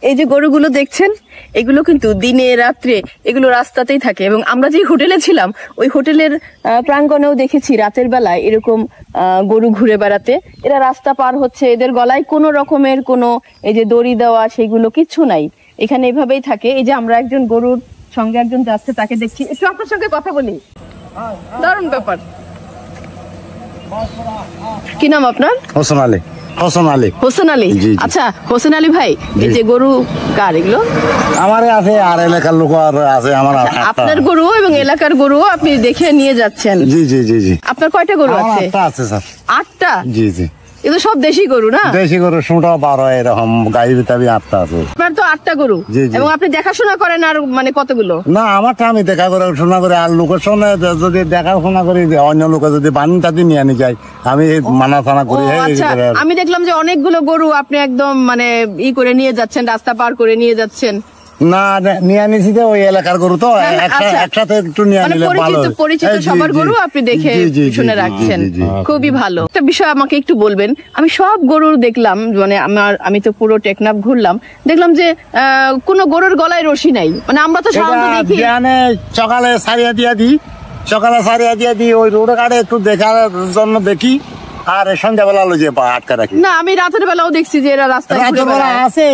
এই যে গরুগুলো দেখছেন, এগুলো কিন্তু দিনে রাত্রে এগুলো রাস্তাতেই থাকে। এবং আমরা যে হোটেলে ছিলাম ওই হোটেলের প্রাঙ্গণেও দেখেছি রাতের বেলায় এরকম গরু ঘুরে বেড়াতে। এরা রাস্তা পার হচ্ছে, এদের গলায় কোনো রকমের কোনো এই যে দড়ি দেওয়া সেগুলো কিচ্ছু নাই, এখানে এভাবেই থাকে। এই যে আমরা একজন গরুর সঙ্গে একজন যাচ্ছে, তাকে দেখছি। একটু আপনার সঙ্গে কথা বলি, দারুণ ব্যাপার। কি নাম আপনার? হোসেন আলী। হোসেন আলী। হোসেন আলী, আচ্ছা হোসেন আলী ভাই, এই যে গরু কার এগুলো? আমার আছে, আর এলাকার লোক আছে। আমার আপনার গরু এবং এলাকার গরু আপনি দেখে নিয়ে যাচ্ছেন? জি জি জি জি। আপনার কয়টা গরু আছে? 8টা আছে স্যার। 8টা? জি জি। এগুলো সব দেশি গরু না? দেশি গরু, শুঁটা 12 এরকম, গাই বিতাবি 8টা আছে। আপনার তো 8টা গরু, এবং আপনি দেখাশোনা করেন আর মানে কতগুলো? না, আমারটা আমি দেখাশোনা করে, আর লোকের সঙ্গে যদি দেখাশোনা করি, অন্য লোকে যদি বানি তাদের নিয়ে আনি যাই, আমি মানা টানা করি। আমি দেখলাম যে অনেকগুলো গরু আপনি একদম মানে করে নিয়ে যাচ্ছেন, রাস্তা পার করে নিয়ে যাচ্ছেন। না, নিয়ে আনিছি যে ওই এলাকার গরু তো, একসাথে একটু নিয়ে আনিলে ভালো। পরিচিত সবার গরু আপনি দেখে শুনে রাখছেন, খুবই ভালো। একটা বিষয় আমাকে একটু বলবেন, আমি সব গরু দেখলাম, মানে আমি তো পুরো টেকনাফ ঘুরলাম, দেখলাম যে কোনো গরুর গলায় রশি নাই। মানে আমরা তো সাধারণত দেখি সকালে সারিয়া দিয়া দিই, ওই রোড ঘাটে একটু দেখার জন্য দেখি, আর সন্ধ্যাবেলা যে আটকা রাখি। না, আমি রাতের বেলাও দেখছি যে এরা রাস্তায় আছে।